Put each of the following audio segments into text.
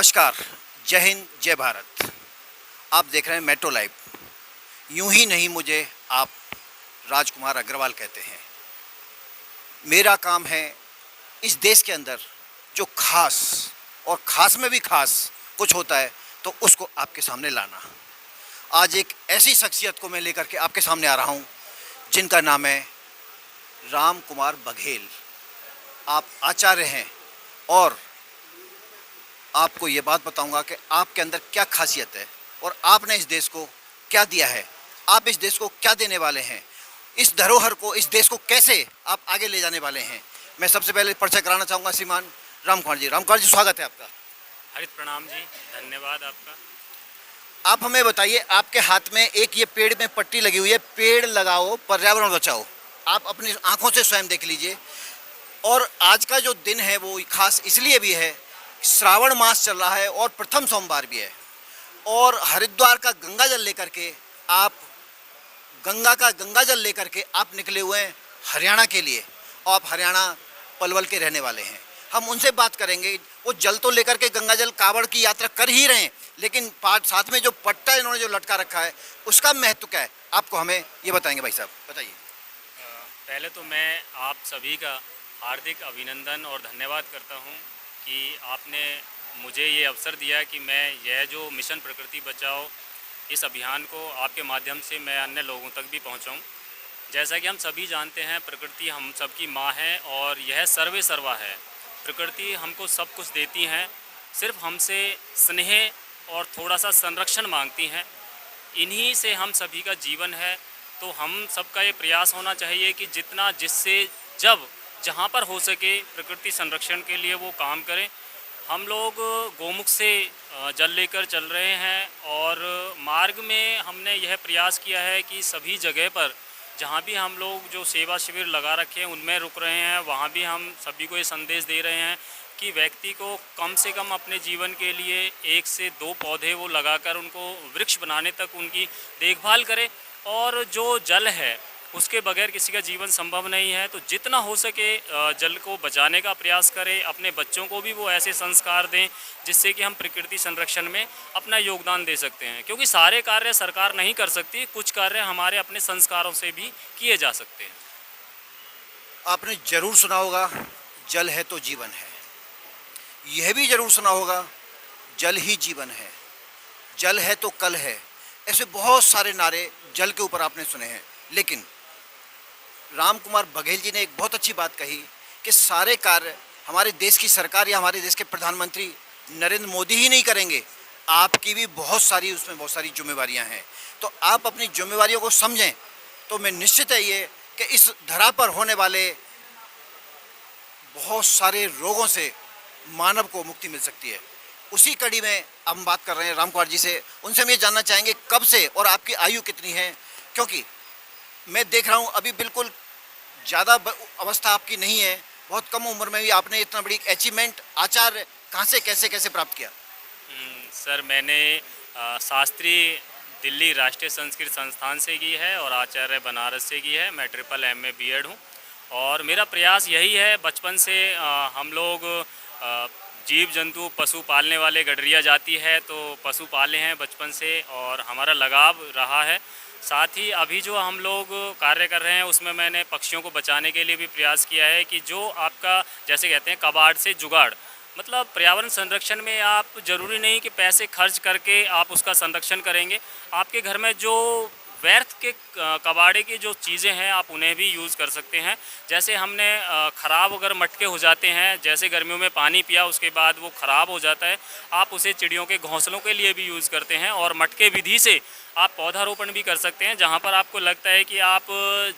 नमस्कार, जय हिंद, जय भारत। आप देख रहे हैं मेट्रो लाइव। यूं ही नहीं मुझे आप राजकुमार अग्रवाल कहते हैं। मेरा काम है इस देश के अंदर जो खास और ख़ास में भी ख़ास कुछ होता है तो उसको आपके सामने लाना। आज एक ऐसी शख्सियत को मैं लेकर के आपके सामने आ रहा हूं जिनका नाम है राम कुमार बघेल। आप आचार्य हैं और आपको ये बात बताऊंगा कि आपके अंदर क्या खासियत है और आपने इस देश को क्या दिया है, आप इस देश को क्या देने वाले हैं, इस धरोहर को, इस देश को कैसे आप आगे ले जाने वाले हैं। मैं सबसे पहले परिचय कराना चाहूँगा श्रीमान राम कुमार जी। राम कुमार जी, स्वागत है आपका। हरित प्रणाम जी, धन्यवाद आपका। आप हमें बताइए, आपके हाथ में एक ये पेड़ में पट्टी लगी हुई है, पेड़ लगाओ पर्यावरण बचाओ। आप अपनी आंखों से स्वयं देख लीजिए। और आज का जो दिन है वो खास इसलिए भी है, श्रावण मास चल रहा है और प्रथम सोमवार भी है और हरिद्वार का गंगा जल लेकर के आप गंगा जल लेकर के आप निकले हुए हैं हरियाणा के लिए। और आप हरियाणा पलवल के रहने वाले हैं। हम उनसे बात करेंगे। वो जल तो लेकर के गंगा जल कांवड़ की यात्रा कर ही रहे हैं, लेकिन साथ में जो पट्टा इन्होंने जो लटका रखा है उसका महत्व क्या है, आपको हमें ये बताएंगे। भाई साहब बताइए। पहले तो मैं आप सभी का हार्दिक अभिनंदन और धन्यवाद करता हूं कि आपने मुझे ये अवसर दिया कि मैं यह जो मिशन प्रकृति बचाओ इस अभियान को आपके माध्यम से मैं अन्य लोगों तक भी पहुंचाऊं। जैसा कि हम सभी जानते हैं, प्रकृति हम सबकी माँ है और यह सर्वे सर्वा है। प्रकृति हमको सब कुछ देती हैं, सिर्फ हमसे स्नेह और थोड़ा सा संरक्षण मांगती हैं। इन्हीं से हम सभी का जीवन है। तो हम सबका ये प्रयास होना चाहिए कि जितना जिससे जब जहाँ पर हो सके प्रकृति संरक्षण के लिए वो काम करें। हम लोग गोमुख से जल लेकर चल रहे हैं और मार्ग में हमने यह प्रयास किया है कि सभी जगह पर जहाँ भी हम लोग जो सेवा शिविर लगा रखे हैं उनमें रुक रहे हैं, वहाँ भी हम सभी को ये संदेश दे रहे हैं कि व्यक्ति को कम से कम अपने जीवन के लिए 1 से 2 पौधे वो लगाकर उनको वृक्ष बनाने तक उनकी देखभाल करे। और जो जल है उसके बगैर किसी का जीवन संभव नहीं है। तो जितना हो सके जल को बचाने का प्रयास करें। अपने बच्चों को भी वो ऐसे संस्कार दें जिससे कि हम प्रकृति संरक्षण में अपना योगदान दे सकते हैं, क्योंकि सारे कार्य सरकार नहीं कर सकती, कुछ कार्य हमारे अपने संस्कारों से भी किए जा सकते हैं। आपने जरूर सुना होगा, जल है तो जीवन है। यह भी जरूर सुना होगा, जल ही जीवन है, जल है तो कल है। ऐसे बहुत सारे नारे जल के ऊपर आपने सुने हैं। लेकिन राम कुमार बघेल जी ने एक बहुत अच्छी बात कही कि सारे कार्य हमारे देश की सरकार या हमारे देश के प्रधानमंत्री नरेंद्र मोदी ही नहीं करेंगे, आपकी भी उसमें बहुत सारी जिम्मेवारियां हैं। तो आप अपनी जिम्मेवारियों को समझें तो मैं निश्चित है ये कि इस धरा पर होने वाले बहुत सारे रोगों से मानव को मुक्ति मिल सकती है। उसी कड़ी में हम बात कर रहे हैं राम कुमार जी से। उनसे हम ये जानना चाहेंगे कब से और आपकी आयु कितनी है, क्योंकि मैं देख रहा हूँ अभी बिल्कुल ज़्यादा अवस्था आपकी नहीं है, बहुत कम उम्र में भी आपने इतना बड़ी अचीवमेंट आचार्य कहाँ से कैसे प्राप्त किया? सर, मैंने शास्त्री दिल्ली राष्ट्रीय संस्कृत संस्थान से की है और आचार्य बनारस से की है। मैं MA BEd हूँ और मेरा प्रयास यही है। बचपन से हम लोग जीव जंतु पशु पालने वाले गडरिया जाति है, तो पशु पाले हैं बचपन से और हमारा लगाव रहा है। साथ ही अभी जो हम लोग कार्य कर रहे हैं उसमें मैंने पक्षियों को बचाने के लिए भी प्रयास किया है कि जो आपका जैसे कहते हैं कबाड़ से जुगाड़, मतलब पर्यावरण संरक्षण में आप ज़रूरी नहीं कि पैसे खर्च करके आप उसका संरक्षण करेंगे। आपके घर में जो व्यर्थ के कबाड़े की जो चीज़ें हैं आप उन्हें भी यूज़ कर सकते हैं। जैसे हमने ख़राब अगर मटके हो जाते हैं, जैसे गर्मियों में पानी पिया उसके बाद वो ख़राब हो जाता है, आप उसे चिड़ियों के घोंसलों के लिए भी यूज़ करते हैं। और मटके विधि से आप पौधारोपण भी कर सकते हैं। जहाँ पर आपको लगता है कि आप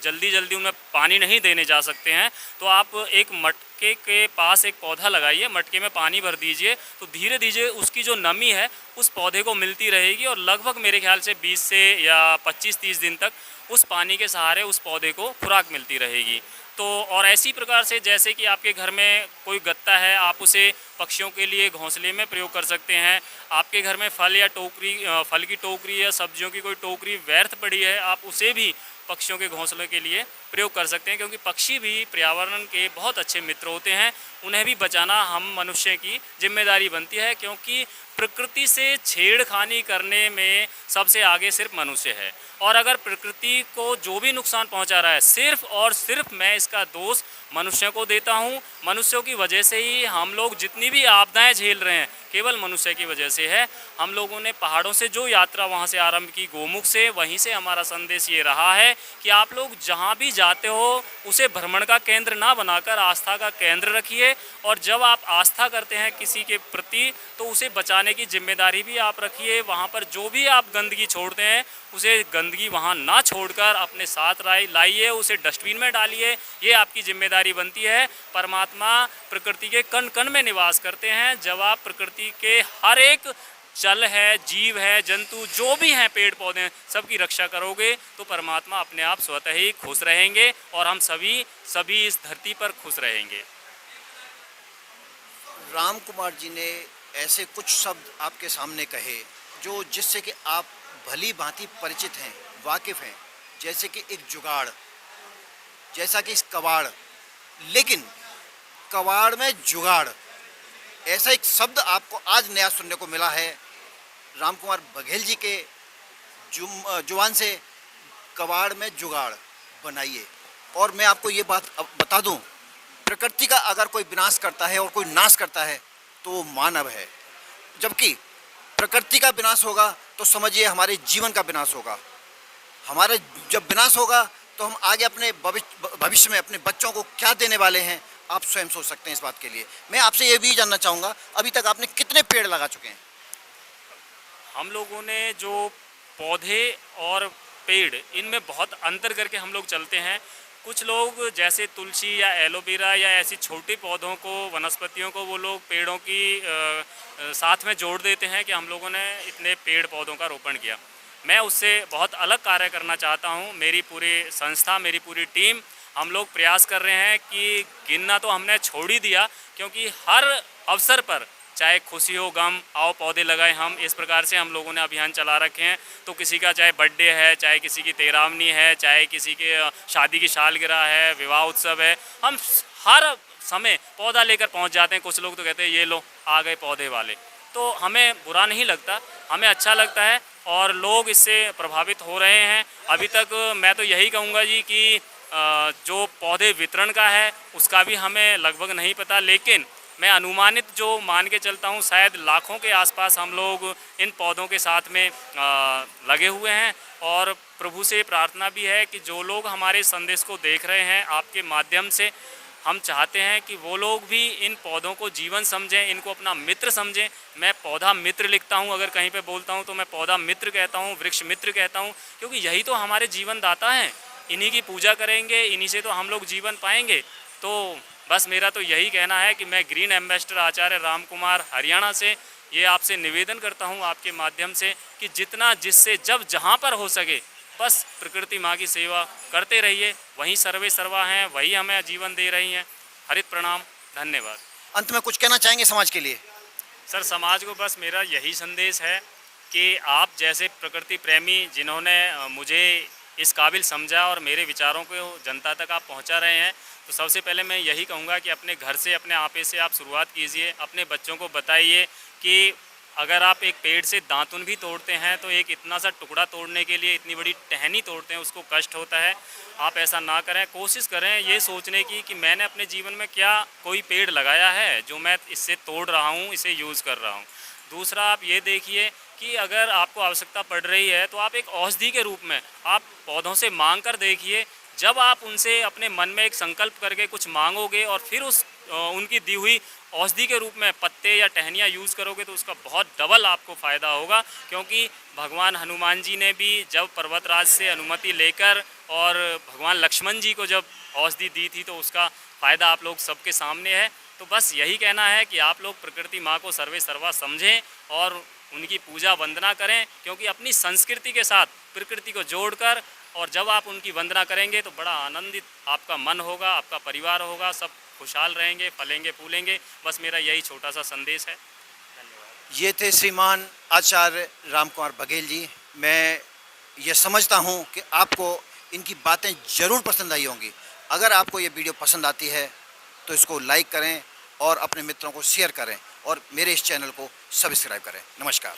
जल्दी उनमें पानी नहीं देने जा सकते हैं, तो आप एक मटके के पास एक पौधा लगाइए, मटके में पानी भर दीजिए, तो धीरे धीरे उसकी जो नमी है उस पौधे को मिलती रहेगी और लगभग मेरे ख्याल से 20 से या 25-30 दिन तक उस पानी के सहारे उस पौधे को खुराक मिलती रहेगी। तो और ऐसी प्रकार से जैसे कि आपके घर में कोई गत्ता है, आप उसे पक्षियों के लिए घोंसले में प्रयोग कर सकते हैं। आपके घर में फल की टोकरी या सब्जियों की कोई टोकरी व्यर्थ पड़ी है, आप उसे भी पक्षियों के घोंसलों के लिए प्रयोग कर सकते हैं, क्योंकि पक्षी भी पर्यावरण के बहुत अच्छे मित्र होते हैं। उन्हें भी बचाना हम मनुष्य की जिम्मेदारी बनती है, क्योंकि प्रकृति से छेड़खानी करने में सबसे आगे सिर्फ मनुष्य है। और अगर प्रकृति को जो भी नुकसान पहुंचा रहा है, सिर्फ और सिर्फ मैं इसका दोष मनुष्यों को देता हूं। मनुष्यों की वजह से ही हम लोग जितनी भी आपदाएं झेल रहे हैं, केवल मनुष्य की वजह से है। हम लोगों ने पहाड़ों से जो यात्रा वहां से आरंभ की, गोमुख से, वहीं से हमारा संदेश ये रहा है कि आप लोग जहां भी जाते हो उसे भ्रमण का केंद्र ना बनाकर आस्था का केंद्र रखिए। और जब आप आस्था करते हैं किसी के प्रति, तो उसे बचाने की जिम्मेदारी भी आप रखिए। वहाँ पर जो भी आप गंदगी छोड़ते हैं, उसे गंदगी वहाँ ना छोड़कर अपने साथ लाइए, उसे डस्टबिन में डालिए। ये आपकी जिम्मेदारी बनती है। परमात्मा प्रकृति के कण कण में निवास करते हैं। जब आप प्रकृति के हर एक जल है, जीव है, जंतु जो भी हैं, पेड़ पौधे हैं, सबकी रक्षा करोगे तो परमात्मा अपने आप स्वतः ही खुश रहेंगे और हम सभी इस धरती पर खुश रहेंगे। राम कुमार जी ने ऐसे कुछ शब्द आपके सामने कहे जो जिससे कि आप भली भांति परिचित हैं, वाकिफ़ हैं, जैसे कि एक जुगाड़, जैसा कि इस कबाड़, लेकिन कबाड़ में जुगाड़, ऐसा एक शब्द आपको आज नया सुनने को मिला है राम कुमार बघेल जी के जुबान से। कबाड़ में जुगाड़ बनाइए। और मैं आपको ये बात अब बता दूं, प्रकृति का अगर कोई विनाश करता है और कोई नाश करता है तो वो मानव है, जबकि प्रकृति का विनाश होगा तो समझिए हमारे जीवन का विनाश होगा। हमारे जब विनाश होगा तो हम आगे अपने भविष्य में अपने बच्चों को क्या देने वाले हैं, आप स्वयं सोच सकते हैं इस बात के लिए। मैं आपसे ये भी जानना चाहूँगा, अभी तक आपने कितने पेड़ लगा चुके हैं? हम लोगों ने जो पौधे और पेड़, इनमें बहुत अंतर करके हम लोग चलते हैं। कुछ लोग जैसे तुलसी या एलोवेरा या ऐसी छोटी पौधों को, वनस्पतियों को, वो लोग पेड़ों की साथ में जोड़ देते हैं कि हम लोगों ने इतने पेड़ पौधों का रोपण किया। मैं उससे बहुत अलग कार्य करना चाहता हूँ। मेरी पूरी संस्था, मेरी पूरी टीम, हम लोग प्रयास कर रहे हैं कि गिनना तो हमने छोड़ ही दिया, क्योंकि हर अवसर पर, चाहे खुशी हो, गम, आओ पौधे लगाएं, हम इस प्रकार से हम लोगों ने अभियान चला रखे हैं। तो किसी का चाहे बर्थडे है, चाहे किसी की तेरहवीं है, चाहे किसी के शादी की सालगिरह है, विवाह उत्सव है, हम हर समय पौधा लेकर पहुंच जाते हैं। कुछ लोग तो कहते हैं ये लो आ गए पौधे वाले, तो हमें बुरा नहीं लगता, हमें अच्छा लगता है और लोग इससे प्रभावित हो रहे हैं। अभी तक मैं तो यही कहूँगा जी कि जो पौधे वितरण का है उसका भी हमें लगभग नहीं पता, लेकिन मैं अनुमानित जो मान के चलता हूँ, शायद लाखों के आसपास हम लोग इन पौधों के साथ में लगे हुए हैं। और प्रभु से प्रार्थना भी है कि जो लोग हमारे संदेश को देख रहे हैं आपके माध्यम से, हम चाहते हैं कि वो लोग भी इन पौधों को जीवन समझें, इनको अपना मित्र समझें। मैं पौधा मित्र लिखता हूँ, अगर कहीं पे बोलता हूँ तो मैं पौधा मित्र कहता हूँ, वृक्ष मित्र कहता हूँ, क्योंकि यही तो हमारे जीवन दाता हैं। इन्हीं की पूजा करेंगे, इन्हीं से तो हम लोग जीवन पाएंगे। तो बस मेरा तो यही कहना है कि मैं ग्रीन एम्बेसडर आचार्य राम कुमार हरियाणा से ये आपसे निवेदन करता हूँ आपके माध्यम से कि जितना, जिससे, जब जहाँ पर हो सके, बस प्रकृति माँ की सेवा करते रहिए। वहीं सर्वे सर्वा हैं, वही हमें जीवन दे रही हैं। हरित प्रणाम, धन्यवाद। अंत में कुछ कहना चाहेंगे समाज के लिए? सर, समाज को बस मेरा यही संदेश है कि आप जैसे प्रकृति प्रेमी जिन्होंने मुझे इस काबिल समझा और मेरे विचारों को जनता तक आप पहुंचा रहे हैं, तो सबसे पहले मैं यही कहूँगा कि अपने घर से, अपने आपे से आप शुरुआत कीजिए। अपने बच्चों को बताइए कि अगर आप एक पेड़ से दातुन भी तोड़ते हैं तो एक इतना सा टुकड़ा तोड़ने के लिए इतनी बड़ी टहनी तोड़ते हैं, उसको कष्ट होता है। आप ऐसा ना करें, कोशिश करें ये सोचने की कि मैंने अपने जीवन में क्या कोई पेड़ लगाया है जो मैं इससे तोड़ रहा हूँ, इसे यूज़ कर रहा हूँ। दूसरा, आप ये देखिए कि अगर आपको आवश्यकता पड़ रही है तो आप एक औषधि के रूप में आप पौधों से मांग कर देखिए। जब आप उनसे अपने मन में एक संकल्प करके कुछ मांगोगे और फिर उनकी दी हुई औषधि के रूप में पत्ते या टहनियाँ यूज़ करोगे तो उसका बहुत डबल आपको फ़ायदा होगा। क्योंकि भगवान हनुमान जी ने भी जब पर्वतराज से अनुमति लेकर और भगवान लक्ष्मण जी को जब औषधि दी थी तो उसका फ़ायदा आप लोग सबके सामने है। तो बस यही कहना है कि आप लोग प्रकृति माँ को सर्वे सर्वा समझें और उनकी पूजा वंदना करें, क्योंकि अपनी संस्कृति के साथ प्रकृति को जोड़कर, और जब आप उनकी वंदना करेंगे तो बड़ा आनंदित आपका मन होगा, आपका परिवार होगा, सब खुशहाल रहेंगे, फलेंगे फूलेंगे। बस मेरा यही छोटा सा संदेश है। धन्यवाद। ये थे श्रीमान आचार्य राम कुमार बघेल जी। मैं ये समझता हूँ कि आपको इनकी बातें ज़रूर पसंद आई होंगी। अगर आपको ये वीडियो पसंद आती है तो इसको लाइक करें और अपने मित्रों को शेयर करें और मेरे इस चैनल को सब्सक्राइब करें। नमस्कार।